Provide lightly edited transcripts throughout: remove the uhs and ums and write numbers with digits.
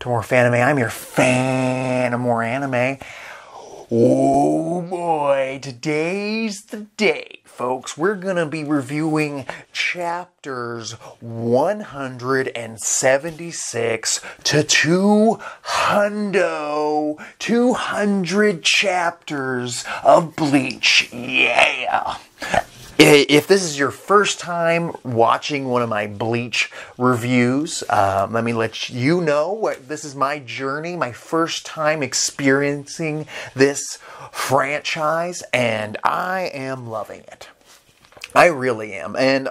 to more Fanime. I'm your fan of more anime. Oh boy, today's the day, folks. We're gonna be reviewing chapters 176 to 200 chapters of Bleach. Yeah! If this is your first time watching one of my Bleach reviews, let me let you know this is my journey, my first time experiencing this franchise, and I am loving it. I really am, and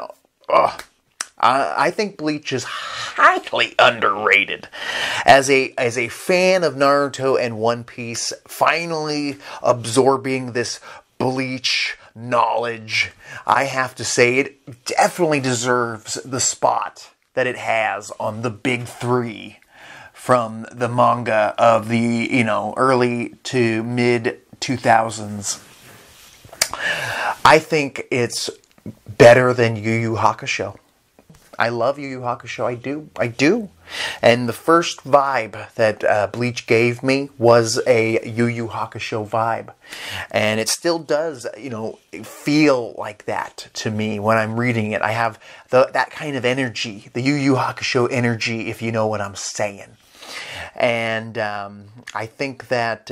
I think Bleach is highly underrated. As a fan of Naruto and One Piece, finally absorbing this Bleach knowledge, I have to say it definitely deserves the spot that it has on the big three from the manga of the, early to mid 2000s. I think it's better than Yu Yu Hakusho. I love Yu Yu Hakusho. I do. And the first vibe that Bleach gave me was a Yu Yu Hakusho vibe. And it still does, feel like that to me when I'm reading it. I have that kind of energy, the Yu Yu Hakusho energy, if you know what I'm saying. And I think that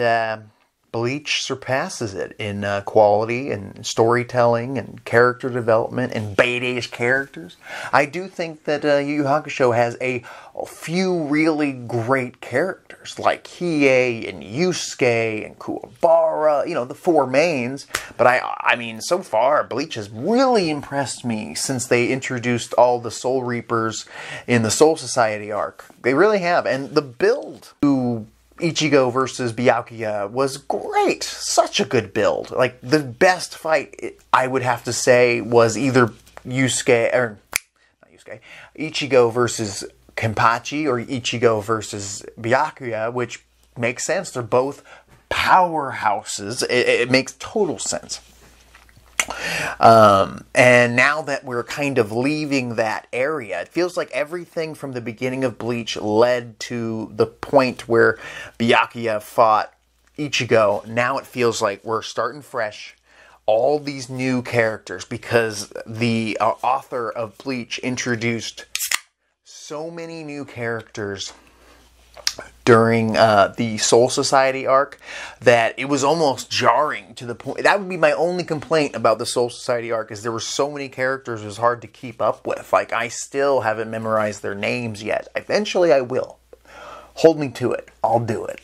Bleach surpasses it in quality and storytelling and character development and badass characters. I do think that Yu Yu Hakusho has a few really great characters like Hiei and Yusuke and Kuwabara, the four mains. But I mean, so far Bleach has really impressed me since they introduced all the Soul Reapers in the Soul Society arc. They really have. And the build to Ichigo versus Byakuya was great. Such a good build. Like, the best fight, I would have to say, was either Ichigo versus Kenpachi or Ichigo versus Byakuya, which makes sense. They're both powerhouses. It makes total sense. And now that we're kind of leaving that area, it feels like everything from the beginning of Bleach led to the point where Byakuya fought Ichigo. Now it feels like we're starting fresh. All these new characters, because the author of Bleach introduced so many new characters during the Soul Society arc that it was almost jarring to the point. That would be my only complaint about the Soul Society arc, is there were so many characters it was hard to keep up with. Like, I still haven't memorized their names yet. Eventually I will. Hold me to it. I'll do it.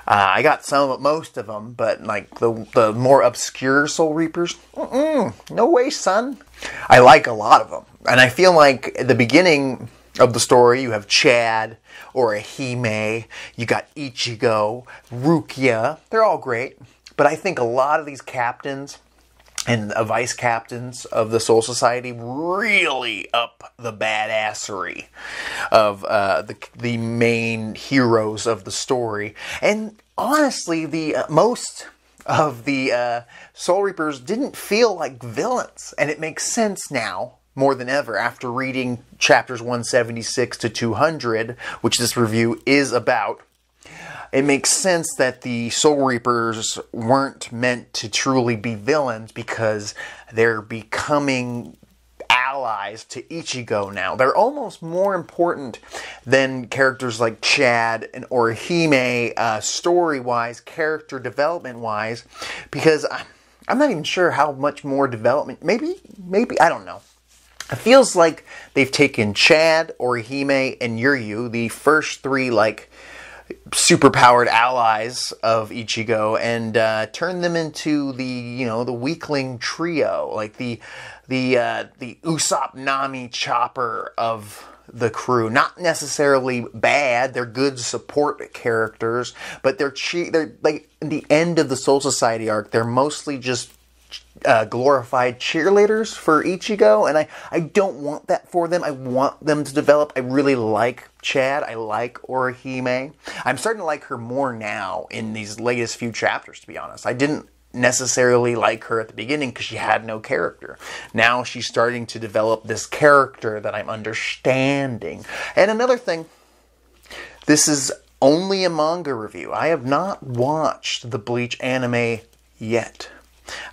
I got most of them, but like the more obscure Soul Reapers, no way, son. I like a lot of them. And I feel like at the beginning of the story, you have Chad or a Hime, you got Ichigo, Rukia. They're all great. But I think a lot of these captains and vice captains of the Soul Society really up the badassery of the main heroes of the story. And honestly, most of the Soul Reapers didn't feel like villains. And it makes sense now, more than ever, after reading chapters 176 to 200, which this review is about. It makes sense that the Soul Reapers weren't meant to truly be villains, because they're becoming allies to Ichigo now. They're almost more important than characters like Chad or Hime, story-wise, character development-wise, because I'm not even sure how much more development. Maybe, I don't know. It feels like they've taken Chad, Orihime, and Yuryu, the first three, superpowered allies of Ichigo, and turned them into the weakling trio, like the Usopp, Nami, Chopper of the crew. Not necessarily bad. They're good support characters, but they're like, in the end of the Soul Society arc, they're mostly just glorified cheerleaders for Ichigo, and I don't want that for them. I want them to develop. I really like Chad. I like Orihime. I'm starting to like her more now in these latest few chapters, to be honest. I didn't necessarily like her at the beginning because she had no character. Now she's starting to develop this character that I'm understanding. And another thing, This is only a manga review. I have not watched the Bleach anime yet.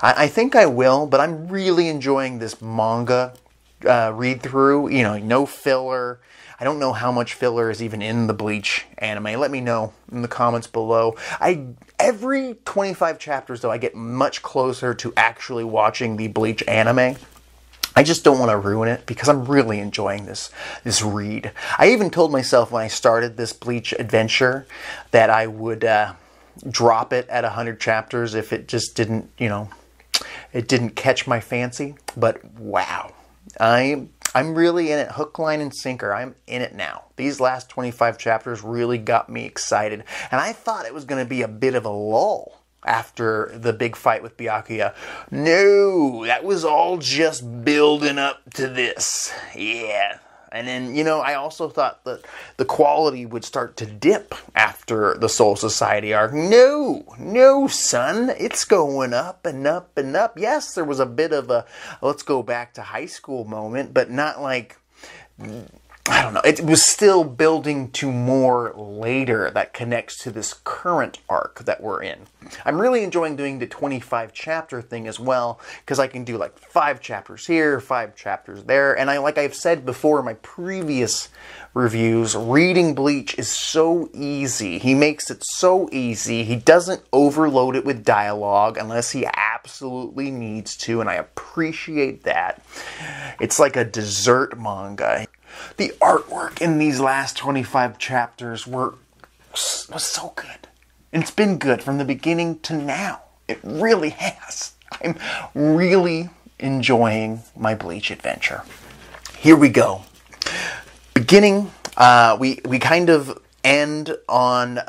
I think I will, but I'm really enjoying this manga read-through. You know, no filler. I don't know how much filler is even in the Bleach anime. Let me know in the comments below. Every 25 chapters, though, I get much closer to actually watching the Bleach anime. I just don't want to ruin it because I'm really enjoying this read. I even told myself when I started this Bleach adventure that I would drop it at 100 chapters if it just didn't, you know, it didn't catch my fancy. But wow, I'm really in it, hook, line, and sinker. I'm in it now. These last 25 chapters really got me excited, and I thought it was going to be a bit of a lull after the big fight with Byakuya. No, that was all just building up to this. Yeah. And then, you know, I also thought that the quality would start to dip after the Soul Society arc. No, son. It's going up and up and up. Yes, there was a bit of a let's go back to high school moment, but not like, I don't know. It was still building to more later that connects to this current arc that we're in. I'm really enjoying doing the 25 chapter thing as well, because I can do like 5 chapters here, 5 chapters there. And like I've said before in my previous reviews, reading Bleach is so easy. He makes it so easy. He doesn't overload it with dialogue unless he absolutely needs to, and I appreciate that. It's like a dessert manga. The artwork in these last 25 chapters was so good. And it's been good from the beginning to now. It really has. I'm really enjoying my Bleach adventure. Here we go. Beginning, we kind of end on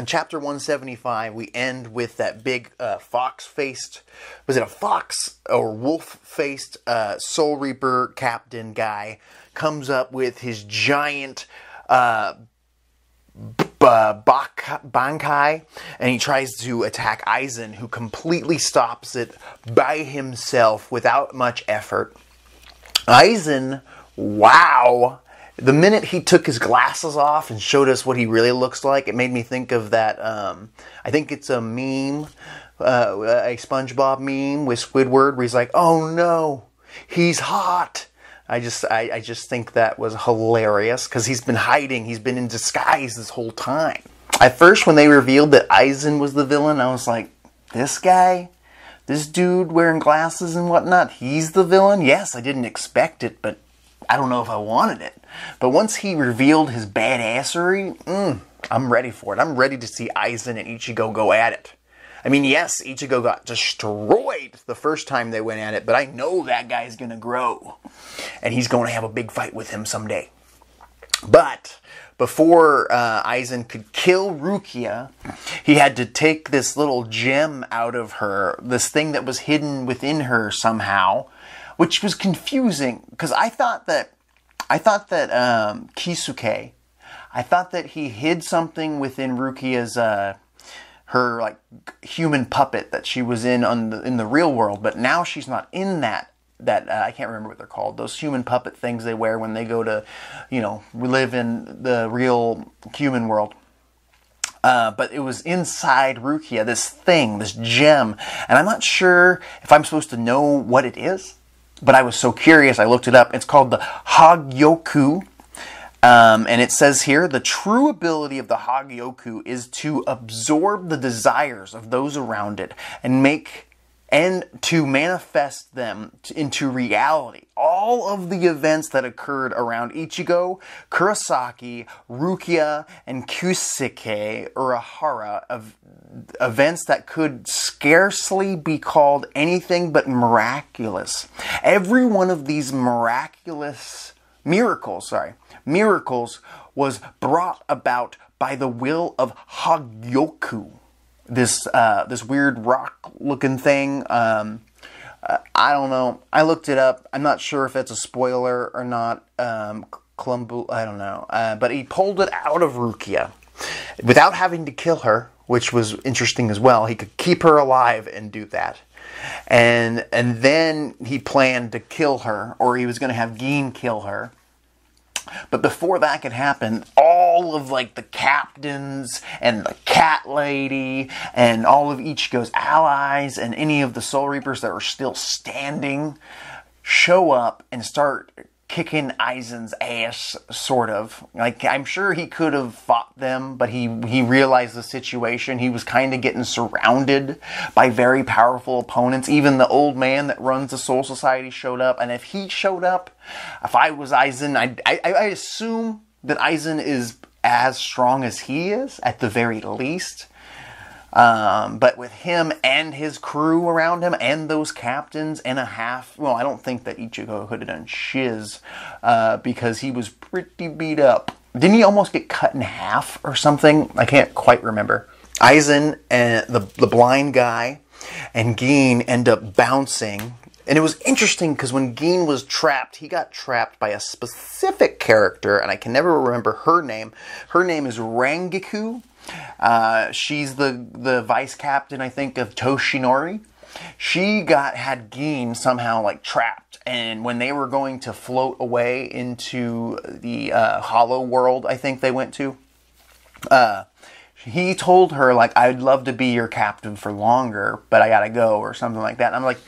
chapter 175. We end with that big fox-faced, was it a fox or wolf-faced Soul Reaper captain guy comes up with his giant Bankai, and he tries to attack Aizen, who completely stops it by himself without much effort. Aizen, wow! The minute he took his glasses off and showed us what he really looks like, it made me think of that, I think it's a meme, a SpongeBob meme with Squidward, where he's like, oh no, he's hot! I just think that was hilarious, because he's been hiding, he's been in disguise this whole time. At first, when they revealed that Aizen was the villain, I was like, this guy? This dude wearing glasses and whatnot, he's the villain? Yes, I didn't expect it, but I don't know if I wanted it. But once he revealed his badassery, I'm ready for it. I'm ready to see Aizen and Ichigo go at it. I mean, yes, Ichigo got destroyed the first time they went at it, but I know that guy's going to grow. And he's going to have a big fight with him someday. But before Aizen could kill Rukia, he had to take this little gem out of her, this thing that was hidden within her somehow, which was confusing, because I thought that Kisuke, I thought that he hid something within Rukia's her like human puppet that she was in the real world, but now she's not in that I can't remember what they're called, those human puppet things they wear when they go to, you know, live in the real human world. But it was inside Rukia, this thing, this gem, and I'm not sure if I'm supposed to know what it is, but I was so curious I looked it up. It's called the Hagyoku. And it says here, the true ability of the Hagyoku is to absorb the desires of those around it and to manifest them into reality. All of the events that occurred around Ichigo, Kurosaki, Rukia, and Kyusuke Urahara, of events that could scarcely be called anything but miraculous. Every one of these miracles was brought about by the will of Hagyoku. This weird rock-looking thing. I don't know. I looked it up. I'm not sure if it's a spoiler or not. I don't know. But he pulled it out of Rukia without having to kill her, which was interesting as well. He could keep her alive and do that. And then he planned to kill her, or he was going to have Gin kill her. But before that could happen, all of like the captains and the cat lady and all of Ichigo's allies and any of the Soul Reapers that were still standing show up and start kicking Aizen's ass, sort of. Like, I'm sure he could have fought them, but he realized the situation. He was kind of getting surrounded by very powerful opponents. Even the old man that runs the Soul Society showed up, and if he showed up, if I was Aizen, I assume that Aizen is as strong as he is, at the very least. But with him and his crew around him and those captains and a half, well, I don't think that Ichigo could have done shiz, because he was pretty beat up. Didn't he almost get cut in half or something? I can't quite remember. Aizen and the blind guy and Gin end up bouncing. And it was interesting because when Gin was trapped, he got trapped by a specific character, and I can never remember her name. Her name is Rangiku. She's the vice captain, I think, of Toshinori. She had Gin somehow like trapped, and when they were going to float away into the hollow world, I think they went to, he told her like, "I'd love to be your captain for longer, but I gotta go," or something like that. And I'm like,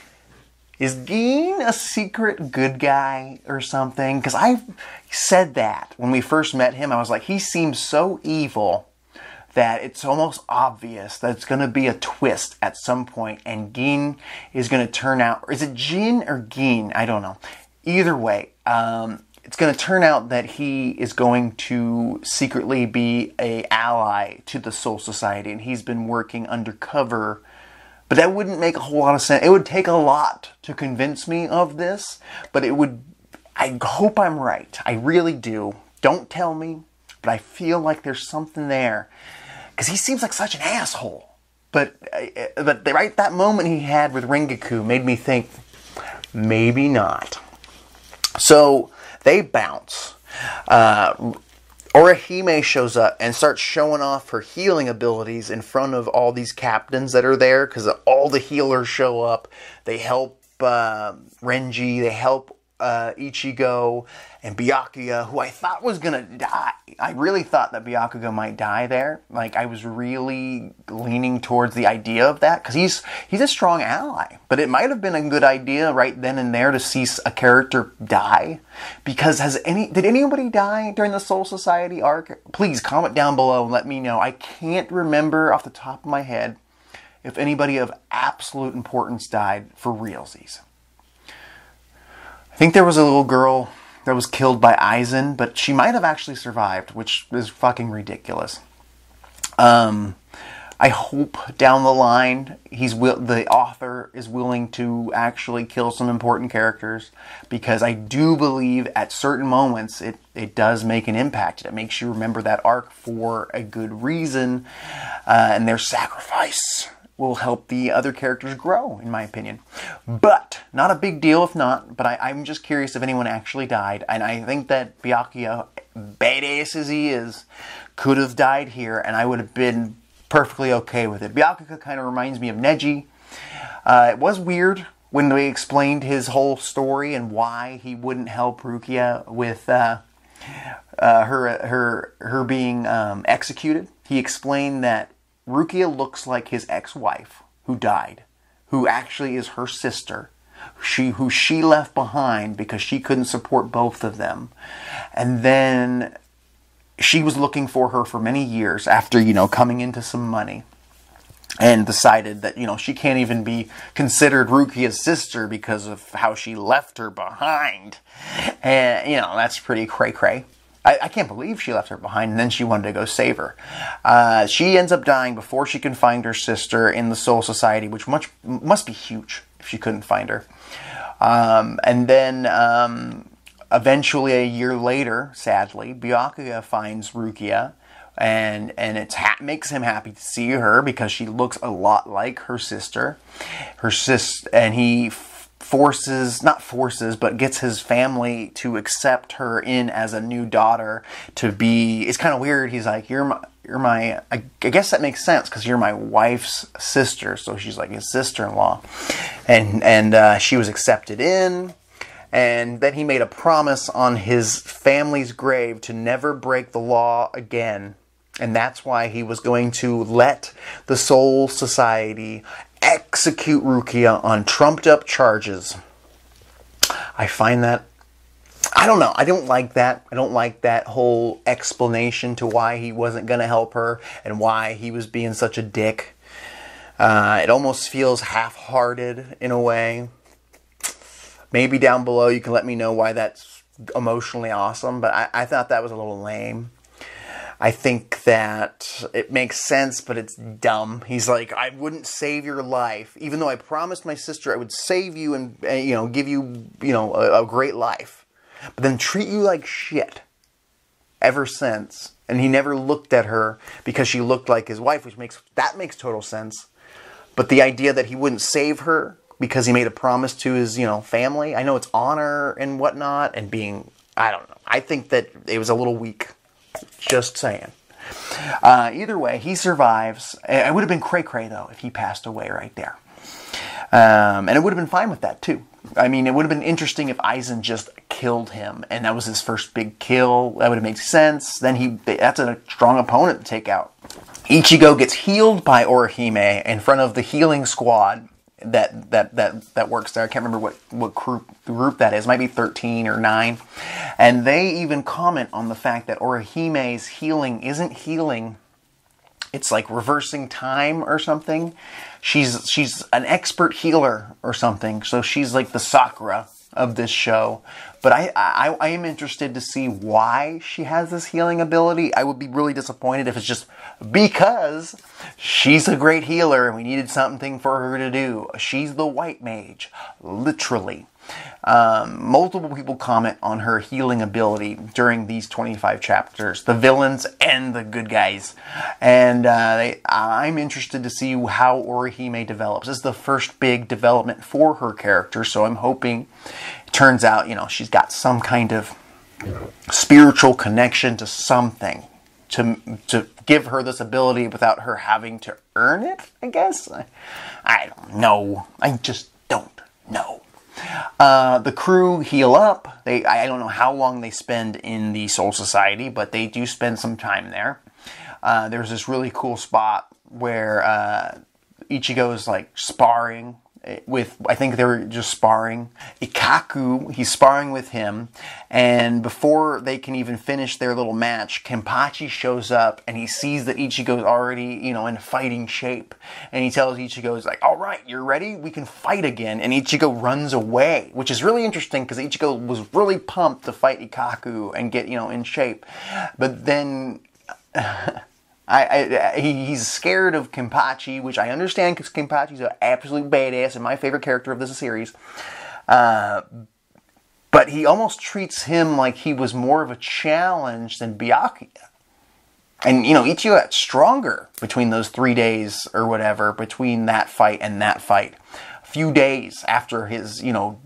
is Gin a secret good guy or something? Because I said that when we first met him. I was like, he seems so evil that it's almost obvious that it's going to be a twist at some point, and Gin is going to turn out... Is it Jin or Gin? I don't know. Either way, it's going to turn out that he is going to secretly be an ally to the Soul Society, and he's been working undercover. But that wouldn't make a whole lot of sense. It would take a lot to convince me of this, but it would... I hope I'm right. I really do. Don't tell me, but I feel like there's something there. Because he seems like such an asshole. But right, that moment he had with Rengoku made me think, maybe not. So they bounce. Orihime shows up and starts showing off her healing abilities in front of all these captains that are there, because all the healers show up. They help Renji, they help Ichigo, and Byakuya, who I thought was going to die. I really thought that Byakuya might die there. Like, I was really leaning towards the idea of that, because he's a strong ally. But it might have been a good idea right then and there to see a character die. Because did anybody die during the Soul Society arc? Please comment down below and let me know. I can't remember off the top of my head if anybody of absolute importance died for realsies. I think there was a little girl that was killed by Aizen, but she might have actually survived, which is fucking ridiculous. I hope down the line the author is willing to actually kill some important characters, because I do believe at certain moments it does make an impact. It makes you remember that arc for a good reason, and their sacrifice will help the other characters grow, in my opinion. But, not a big deal if not, but I'm just curious if anyone actually died, and I think that Byakuya, badass as he is, could have died here, and I would have been perfectly okay with it. Byakuya kind of reminds me of Neji. It was weird when they explained his whole story and why he wouldn't help Rukia with her being executed. He explained that Rukia looks like his ex-wife who died, who actually is her sister, who she left behind because she couldn't support both of them. And then she was looking for her for many years after, coming into some money, and decided that, she can't even be considered Rukia's sister because of how she left her behind. And, that's pretty cray-cray. I can't believe she left her behind, and then she wanted to go save her. She ends up dying before she can find her sister in the Soul Society, which must be huge if she couldn't find her. And then eventually, a year later, sadly, Byakuya finds Rukia, and it makes him happy to see her because she looks a lot like her sister. And he gets his family to accept her in as a new daughter to be... It's kind of weird. He's like, you're my I guess that makes sense because you're my wife's sister. So she's like his sister-in-law. And she was accepted in. And then he made a promise on his family's grave to never break the law again. And that's why he was going to let the Soul Society execute Rukia on trumped up charges. I find that, I don't know, I don't like that. I don't like that whole explanation to why he wasn't going to help her and why he was being such a dick. It almost feels half-hearted in a way. Maybe down below you can let me know why that's emotionally awesome, but I thought that was a little lame. I think that it makes sense, but it's dumb. He's like, I wouldn't save your life, even though I promised my sister I would save you and you know, give you, you know, a great life, but then treat you like shit ever since. And he never looked at her because she looked like his wife, which makes total sense. But the idea that he wouldn't save her because he made a promise to his, you know, family. I know it's honor and whatnot and being, I don't know. I think that it was a little weak. Just saying. Either way, he survives. It would have been cray-cray, though, if he passed away right there. And it would have been fine with that, too. I mean, it would have been interesting if Aizen just killed him, and that was his first big kill. That would have made sense. Then that's a strong opponent to take out. Ichigo gets healed by Orihime in front of the healing squad that works there. I can't remember what group that is. It might be 13 or 9. And they even comment on the fact that Orihime's healing isn't healing. It's like reversing time or something. She's an expert healer or something. So she's like the Sakura of this show. But I am interested to see why she has this healing ability. I would be really disappointed if it's just because she's a great healer and we needed something for her to do. She's the white mage, literally. Multiple people comment on her healing ability during these 25 chapters, the villains and the good guys. And I'm interested to see how Orihime develops. This is the first big development for her character, so I'm hoping it turns out, you know, she's got some kind of spiritual connection to something to give her this ability without her having to earn it, I guess. I don't know. I just don't know. The crew heal up. I don't know how long they spend in the Soul Society, but they do spend some time there. There's this really cool spot where Ichigo is like sparring with, I think they were just sparring. Ikaku, he's sparring with him, and before they can even finish their little match, Kenpachi shows up, and he sees that Ichigo's already, you know, in fighting shape, and he tells Ichigo, he's like, all right, you're ready? We can fight again, and Ichigo runs away, which is really interesting, because Ichigo was really pumped to fight Ikaku and get, you know, in shape, but then... he's scared of Kenpachi, which I understand because Kenpachi's an absolute badass and my favorite character of this series. But he almost treats him like he was more of a challenge than Byakuya. And, you know, Ichigo got stronger between those 3 days or whatever, between that fight and that fight. A few days after his, you know,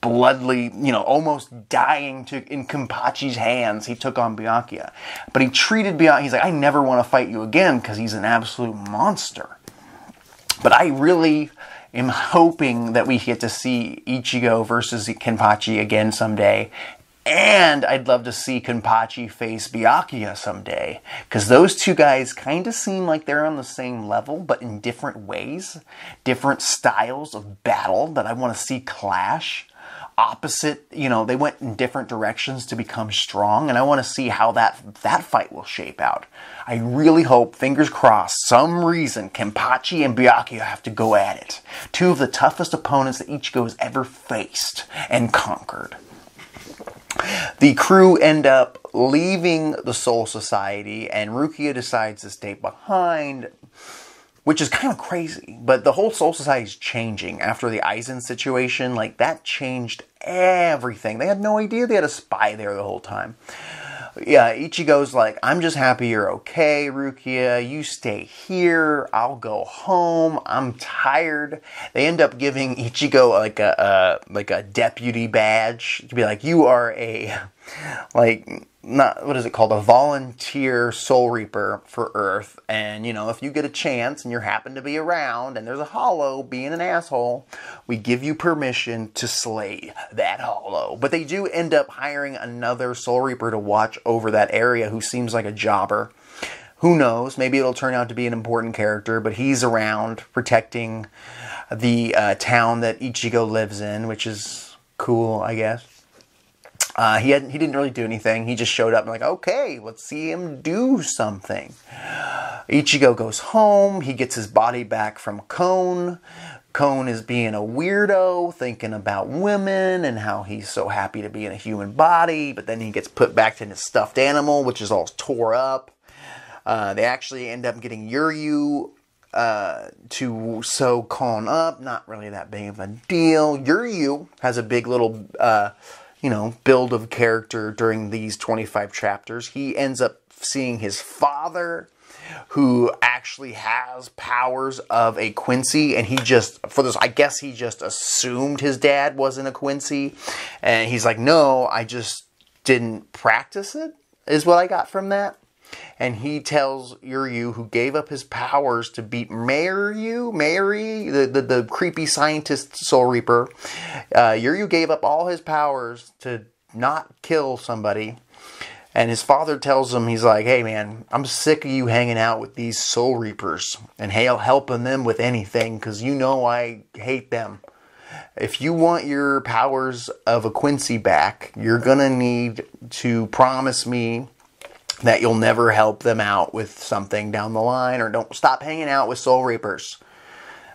bloodily, you know, almost dying in Kenpachi's hands, he took on Byakuya. But he treated Byakuya, he's like, I never want to fight you again because he's an absolute monster. But I really am hoping that we get to see Ichigo versus Kenpachi again someday. And I'd love to see Kenpachi face Byakuya someday. Because those two guys kind of seem like they're on the same level, but in different ways. Different styles of battle that I want to see clash. Opposite, you know, they went in different directions to become strong, and I want to see how that fight will shape out. I really hope, fingers crossed, some reason Kenpachi and Byakuya have to go at it. Two of the toughest opponents that Ichigo has ever faced and conquered. The crew end up leaving the Soul Society, and Rukia decides to stay behind, which is kind of crazy. But the whole Soul Society is changing after the Aizen situation. Like, that changed everything. They had no idea they had a spy there the whole time. Yeah, Ichigo's like, I'm just happy you're okay, Rukia. You stay here. I'll go home. I'm tired. They end up giving Ichigo like a deputy badge to be like, you are a, like, not, what is it called? A volunteer Soul Reaper for Earth. And, you know, if you get a chance and you happen to be around and there's a hollow being an asshole, we give you permission to slay that hollow. But they do end up hiring another Soul Reaper to watch over that area who seems like a jobber. Who knows? Maybe it'll turn out to be an important character, but he's around protecting the town that Ichigo lives in, which is cool, I guess. He didn't really do anything. He just showed up and like, okay, let's see him do something. Ichigo goes home. He gets his body back from Kon. Kon is being a weirdo, thinking about women and how he's so happy to be in a human body, but then he gets put back to his stuffed animal, which is all tore up. They actually end up getting Yuryu to sew Kon up. Not really that big of a deal. Yuryu has a big little, build of character during these 25 chapters. He ends up seeing his father, who actually has powers of a Quincy, and he just assumed his dad wasn't a Quincy, and he's like, no, I just didn't practice it, is what I got from that. And he tells Yuryu, who gave up his powers to beat Mary, the creepy scientist Soul Reaper. Yuryu gave up all his powers to not kill somebody. And his father tells him, he's like, hey man, I'm sick of you hanging out with these Soul Reapers and helping them with anything, because you know I hate them. If you want your powers of a Quincy back, you're going to need to promise me that you'll never help them out with something down the line, or don't stop hanging out with Soul Reapers.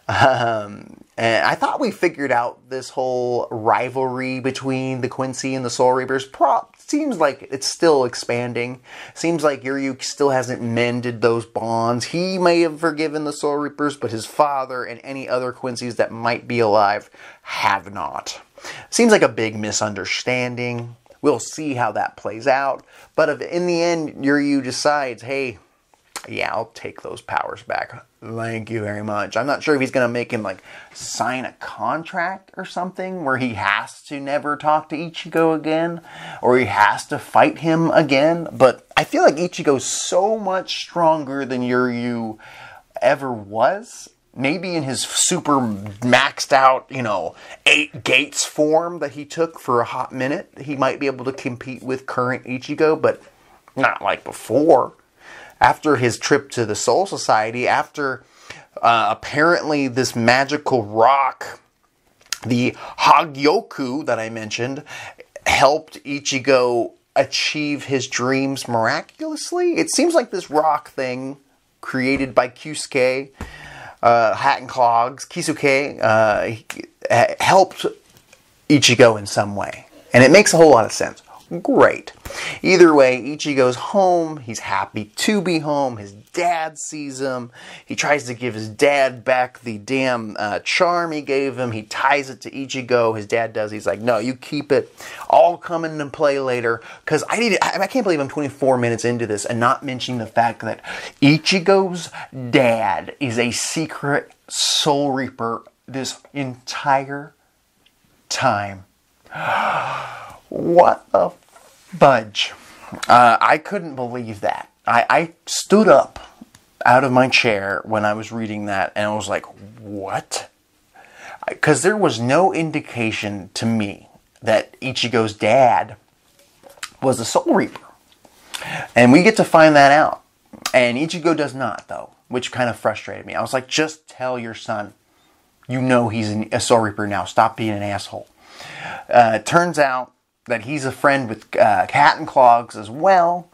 And I thought we figured out this whole rivalry between the Quincy and the Soul Reapers. Seems like it's still expanding. Seems like Yuryu still hasn't mended those bonds. He may have forgiven the Soul Reapers, but his father and any other Quincy's that might be alive have not. Seems like a big misunderstanding. We'll see how that plays out. But in the end, Yuryu decides, hey, yeah, I'll take those powers back. Thank you very much. I'm not sure if he's going to make him like sign a contract or something where he has to never talk to Ichigo again, or he has to fight him again. But I feel like Ichigo's so much stronger than Yuryu ever was. Maybe in his super maxed out, 8 gates form that he took for a hot minute, he might be able to compete with current Ichigo, but not like before. After his trip to the Soul Society, after apparently this magical rock, the Hagyoku that I mentioned, helped Ichigo achieve his dreams miraculously. It seems like this rock thing created by Kyusuke, Hat and Clogs, Kisuke, helped Ichigo in some way. And it makes a whole lot of sense. Great. Either way, Ichigo's home. He's happy to be home. His dad sees him. He tries to give his dad back the damn charm he gave him. He ties it to Ichigo. His dad does. He's like, no, you keep it. I'll come in and play later. Because I can't believe I'm 24 minutes into this and not mentioning the fact that Ichigo's dad is a secret Soul Reaper this entire time. What a fudge. I couldn't believe that. I stood up out of my chair when I was reading that, and I was like, what? Because there was no indication to me that Ichigo's dad was a Soul Reaper. And we get to find that out. And Ichigo does not, though, which kind of frustrated me. I was like, just tell your son, you know he's a Soul Reaper now. Stop being an asshole. Turns out that he's a friend with Hat and Clogs as well.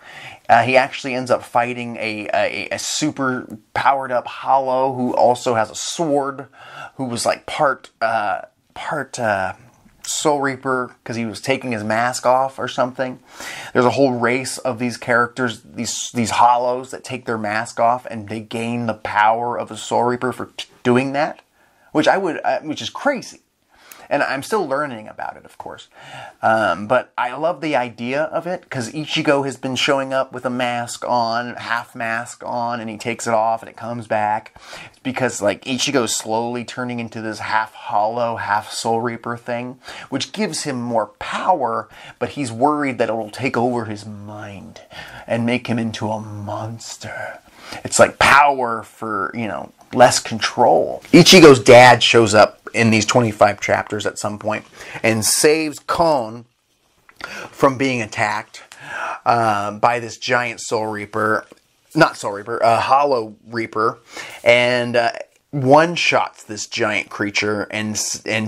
He actually ends up fighting a super powered up Hollow who also has a sword, who was like part Soul Reaper because he was taking his mask off or something. There's a whole race of these characters, these Hollows that take their mask off and they gain the power of a Soul Reaper for doing that, which is crazy. And I'm still learning about it, of course. But I love the idea of it, because Ichigo has been showing up with a mask on, half mask on, and he takes it off and it comes back. It's because, like, Ichigo's slowly turning into this half hollow, half Soul Reaper thing, which gives him more power, but he's worried that it will take over his mind and make him into a monster. It's like power for, you know, less control. Ichigo's dad shows up in these 25 chapters at some point and saves Kon from being attacked by this giant Soul Reaper. Not Soul Reaper, Hollow Reaper. And one-shots this giant creature and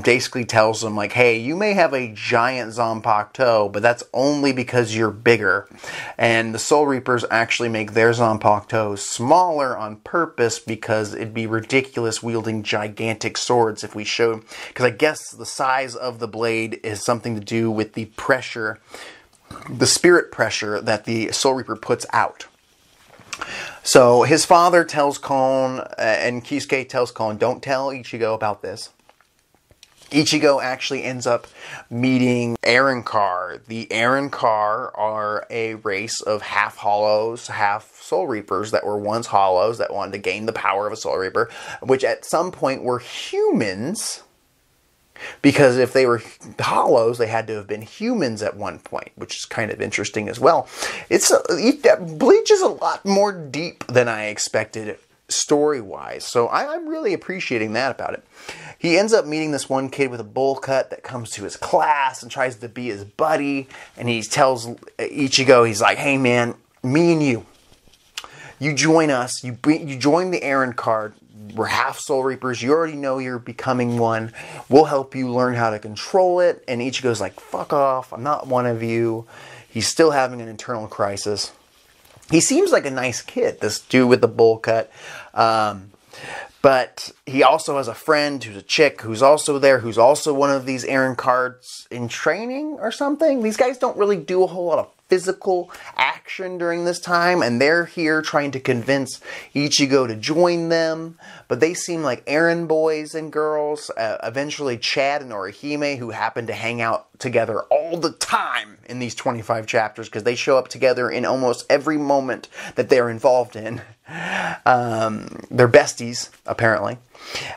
basically tells him, like, hey, you may have a giant Zanpakuto, but that's only because you're bigger. And the Soul Reapers actually make their Zanpakutos smaller on purpose because it'd be ridiculous wielding gigantic swords if we showed... Because I guess the size of the blade is something to do with the pressure, the spirit pressure that the Soul Reaper puts out. So his father tells Kon, and Kisuke tells Kon, don't tell Ichigo about this. Ichigo actually ends up meeting Arrancar. The Arrancar are a race of half hollows, half Soul Reapers that were once hollows that wanted to gain the power of a Soul Reaper, which at some point were humans. Because if they were hollows, they had to have been humans at one point, which is kind of interesting as well. Bleach is a lot more deep than I expected story-wise, so I'm really appreciating that about it. He ends up meeting this one kid with a bowl cut that comes to his class and tries to be his buddy, and he tells Ichigo, he's like, hey man, me and you join us, you join the Arrancar. We're half Soul Reapers. You already know you're becoming one. We'll help you learn how to control it. And Ichigo's like, fuck off. I'm not one of you. He's still having an internal crisis. He seems like a nice kid, this dude with the bowl cut. But he also has a friend who's a chick who's also there, who's also one of these Arrancars in training or something. These guys don't really do a whole lot of physical action during this time, and they're here trying to convince Ichigo to join them, but they seem like errand boys and girls. Eventually Chad and Orihime, who happen to hang out together all the time in these 25 chapters, because they show up together in almost every moment that they're involved in. They're besties, apparently.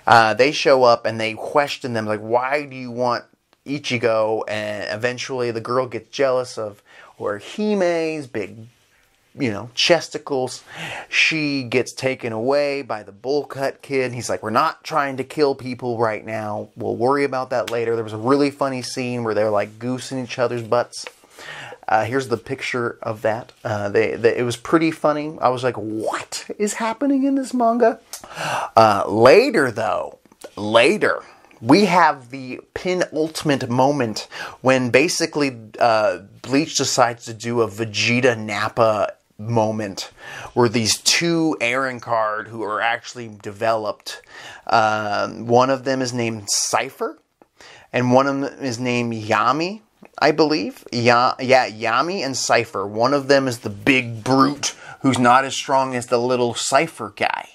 They show up and they question them, like, why do you want Ichigo? And eventually the girl gets jealous of Orihime's big, chesticles. She gets taken away by the bowl cut kid. He's like, we're not trying to kill people right now. We'll worry about that later. There was a really funny scene where they're like goosing each other's butts. Here's the picture of that. It was pretty funny. I was like, what is happening in this manga? Later, we have the penultimate moment when basically Bleach decides to do a Vegeta Nappa moment where these two Arrancar who are actually developed, one of them is named Cypher and one of them is named Yami, I believe. Yami and Cypher. One of them is the big brute who's not as strong as the little Cypher guy.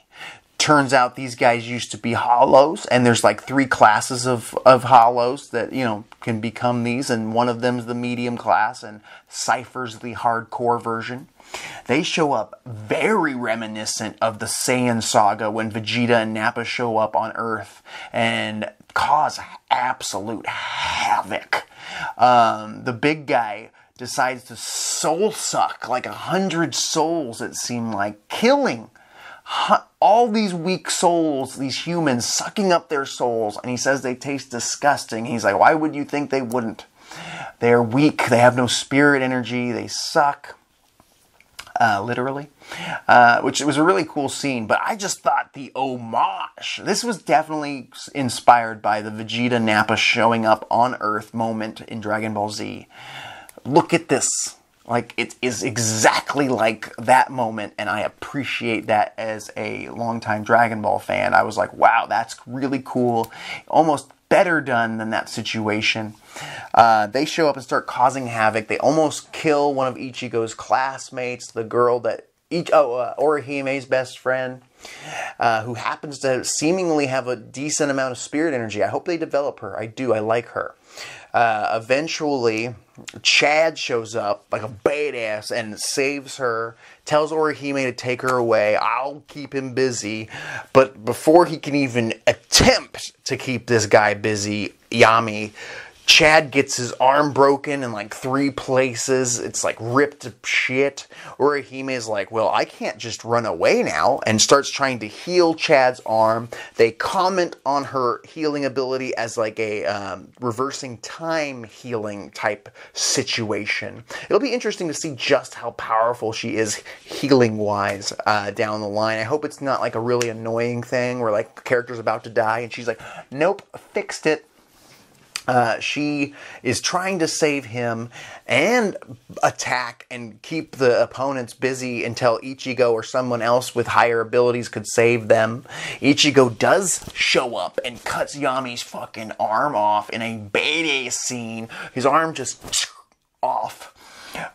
Turns out these guys used to be hollows, and there's like 3 classes of hollows that, can become these, and one of them's the medium class, and Cypher's the hardcore version. They show up very reminiscent of the Saiyan saga when Vegeta and Nappa show up on Earth and cause absolute havoc. The big guy decides to soul suck like 100 souls, it seemed like, killing all these weak souls, these humans, sucking up their souls, and he says they taste disgusting. He's like, why would you think they wouldn't? They're weak, they have no spirit energy, they suck. Literally. Which was a really cool scene, but I just thought the homage, this was definitely inspired by the Vegeta Nappa showing up on Earth moment in Dragon Ball Z. Look at this. Like, it is exactly like that moment, and I appreciate that as a longtime Dragon Ball fan. I was like, wow, that's really cool. Almost better done than that situation. They show up and start causing havoc. They almost kill one of Ichigo's classmates, the girl that... Orihime's best friend. who happens to seemingly have a decent amount of spirit energy. I hope they develop her. I do. I like her. Eventually, Chad shows up like a badass and saves her, tells Orihime to take her away. I'll keep him busy. But before he can even attempt to keep this guy busy, Yami, Chad gets his arm broken in like 3 places. It's like ripped to shit. Orihime is like, well, I can't just run away now, and starts trying to heal Chad's arm. They comment on her healing ability as like a reversing time healing type situation. It'll be interesting to see just how powerful she is healing-wise down the line. I hope it's not like a really annoying thing where like the character's about to die and she's like, nope, fixed it. She is trying to save him and attack and keep the opponents busy until Ichigo or someone else with higher abilities could save them. Ichigo does show up and cuts Yami's fucking arm off in a badass scene. His arm just off.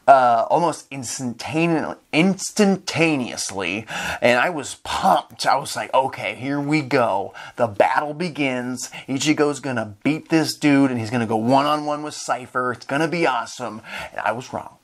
Almost instantaneously, and I was pumped. I was like, okay, here we go. The battle begins. Ichigo's gonna beat this dude, and he's gonna go one-on-one with Cypher. It's gonna be awesome. And I was wrong.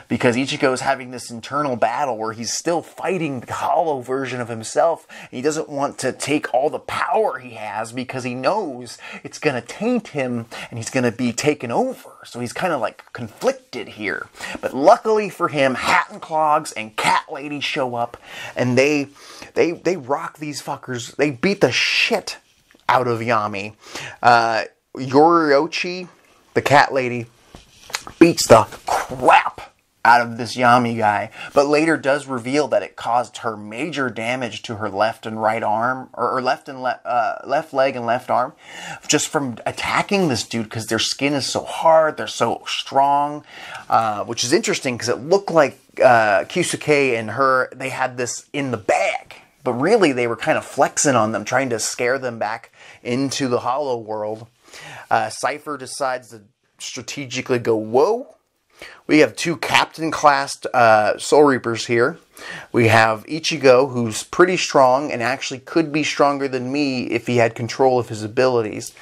Because Ichigo is having this internal battle where he's still fighting the hollow version of himself. And he doesn't want to take all the power he has because he knows it's going to taint him and he's going to be taken over. So he's kind of like conflicted here. But luckily for him, Hat and Clogs and Cat Lady show up and they rock these fuckers. They beat the shit out of Yami. Yoriochi, the Cat Lady, beats the crap out of this Yami guy, but later does reveal that it caused her major damage to her left and right arm, or left leg and left arm, just from attacking this dude because their skin is so hard, they're so strong, which is interesting because it looked like Kyusuke and her, they had this in the bag, but really they were kind of flexing on them, trying to scare them back into the hollow world. Cypher decides to strategically go, whoa. We have 2 captain-classed Soul Reapers here. We have Ichigo, who's pretty strong and actually could be stronger than me if he had control of his abilities.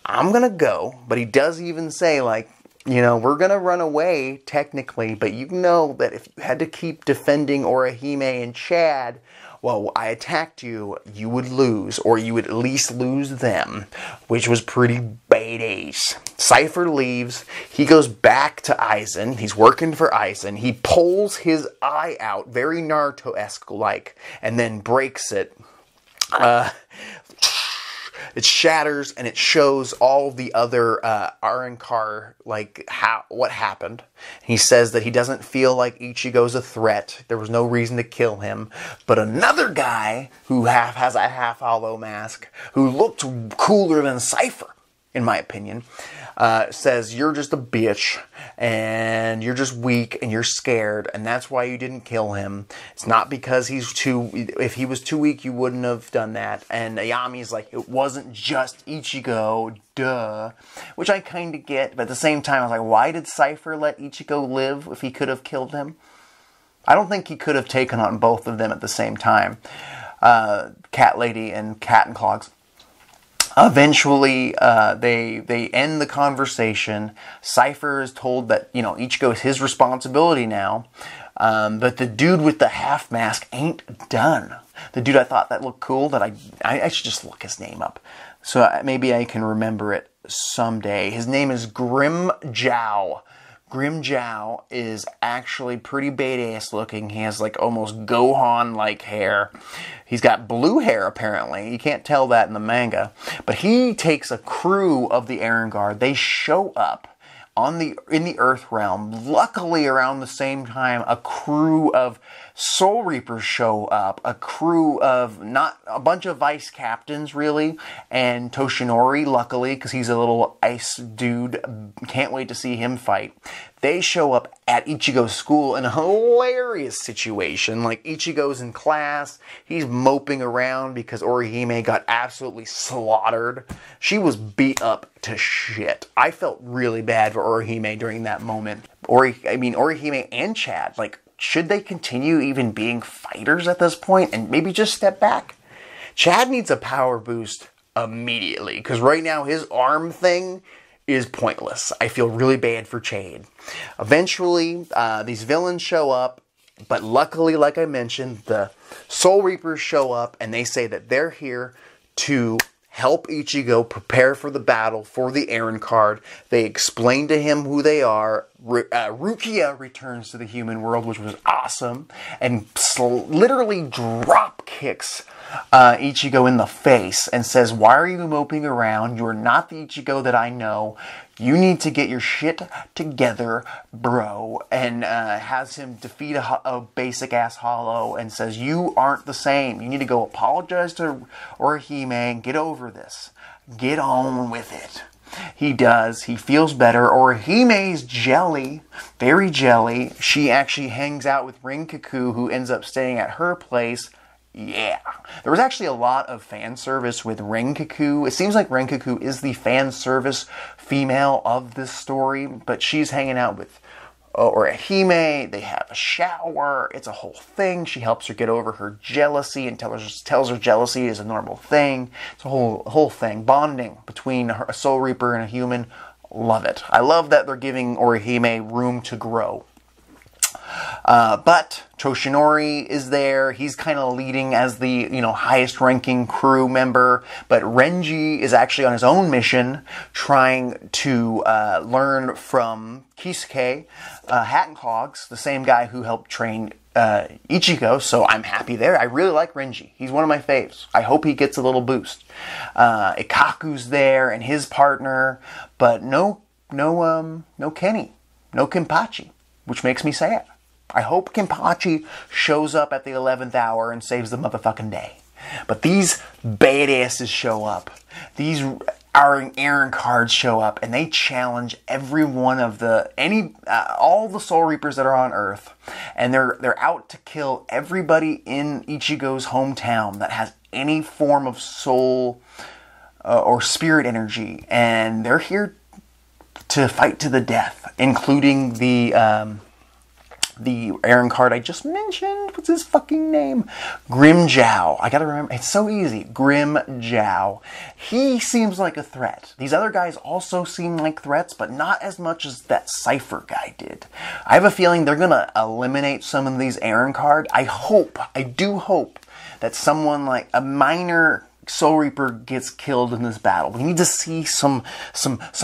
I'm going to go, but he does even say, like, you know, we're going to run away, technically, but you know that if you had to keep defending Orihime and Chad, well, I attacked you, you would lose, or you would at least lose them, which was pretty badass. Cypher leaves, he goes back to Aizen, he's working for Aizen, he pulls his eye out, very Naruto-esque like, and then breaks it. It shatters and it shows all the other Arrancar, like what happened. He says that he doesn't feel like Ichigo's a threat. There was no reason to kill him. But another guy who has a half-hollow mask, who looked cooler than Cypher, in my opinion, says, you're just a bitch, and you're just weak, and you're scared, and that's why you didn't kill him. It's not because if he was too weak, you wouldn't have done that. And Ayami's like, it wasn't just Ichigo, duh. Which I kind of get, but at the same time, I was like, why did Cypher let Ichigo live if he could have killed him? I don't think he could have taken on both of them at the same time. Cat Lady and Cat and Clogs. Eventually, they end the conversation. Cypher is told that, you know, Ichigo is his responsibility now. But the dude with the half mask ain't done. The dude I thought that looked cool, that I should just look his name up. So maybe I can remember it someday. His name is Grim Jiao. Grim Jiao is actually pretty badass looking. He has like almost Gohan-like hair. He's got blue hair apparently. You can't tell that in the manga. But he takes a crew of the Erangard. They show up in the Earth Realm. Luckily, around the same time, a crew of Soul Reapers show up. A crew of, not a bunch of vice captains, really. And Toshinori, luckily, because he's a little ice dude. Can't wait to see him fight. They show up at Ichigo's school in a hilarious situation. Like, Ichigo's in class. He's moping around because Orihime got absolutely slaughtered. She was beat up to shit. I felt really bad for Orihime during that moment. Orihime and Chad, like, should they continue even being fighters at this point and maybe just step back? Chad needs a power boost immediately, because right now his arm thing is pointless. I feel really bad for Chad. Eventually, these villains show up, but luckily, like I mentioned, the Soul Reapers show up, and they say that they're here to help Ichigo prepare for the battle for the Aaron card. They explain to him who they are. Rukia returns to the human world, which was awesome, and literally drop kicks Ichigo in the face and says, "Why are you moping around? You're not the Ichigo that I know. You need to get your shit together, bro." And has him defeat a basic-ass Hollow and says, "You aren't the same. You need to go apologize to Orihime and get over this. Get on with it." He does. He feels better. Orihime's jelly, very jelly. She actually hangs out with Rinkaku, who ends up staying at her place. Yeah. There was actually a lot of fan service with Rinkaku. It seems like Rinkaku is the fan service female of this story, but she's hanging out with Orihime. They have a shower. It's a whole thing. She helps her get over her jealousy and tells her jealousy is a normal thing. It's a whole thing. Bonding between a Soul Reaper and a human. Love it. I love that they're giving Orihime room to grow. But Toshinori is there. He's kind of leading as the, highest ranking crew member. But Renji is actually on his own mission, trying to learn from Kisuke Hattenhogs, the same guy who helped train Ichigo. So I'm happy there. I really like Renji. He's one of my faves. I hope he gets a little boost. Ikaku's there and his partner, but no Kenny, no Kenpachi, which makes me sad. I hope Kenpachi shows up at the 11th hour and saves the motherfucking day. But these badasses show up. These Aaron cards show up, and they challenge every one of all the Soul Reapers that are on Earth, and they're out to kill everybody in Ichigo's hometown that has any form of soul or spirit energy, and they're here to fight to the death, including the Aaron card I just mentioned. What's his fucking name? Grimmjow. I gotta remember. It's so easy. Grimmjow. He seems like a threat. These other guys also seem like threats, but not as much as that Cypher guy did. I have a feeling they're gonna eliminate some of these Aaron cards. I do hope that someone like a minor Soul Reaper gets killed in this battle. We need to see some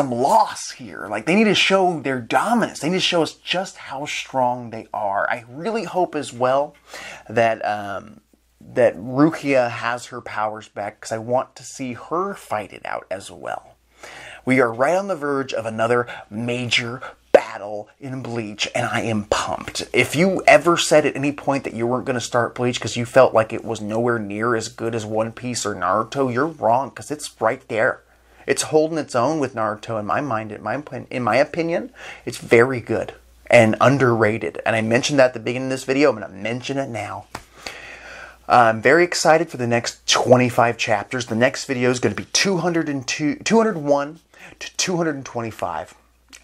loss here. Like, they need to show their dominance. They need to show us just how strong they are. I really hope as well that that Rukia has her powers back, because I want to see her fight it out as well. We are right on the verge of another major battle in Bleach, and I am pumped. If you ever said at any point that you weren't going to start Bleach because you felt like it was nowhere near as good as One Piece or Naruto, you're wrong, because it's right there. It's holding its own with Naruto in my mind. In my opinion, it's very good and underrated. And I mentioned that at the beginning of this video. I'm going to mention it now. I'm very excited for the next 25 chapters. The next video is going to be 201 to 225.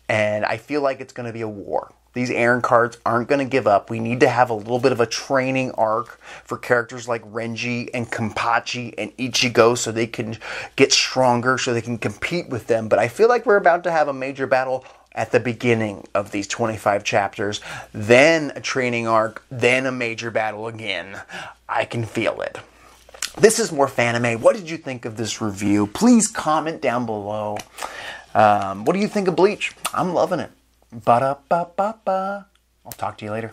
And I feel like it's going to be a war. These Aaron cards aren't going to give up. We need to have a little bit of a training arc for characters like Renji and Kenpachi and Ichigo, so they can get stronger, so they can compete with them. But I feel like we're about to have a major battle at the beginning of these 25 chapters, then a training arc, then a major battle again. I can feel it. This is More Fanime. What did you think of this review? Please comment down below. What do you think of Bleach? I'm loving it. Ba-da-ba-ba-ba. I'll talk to you later.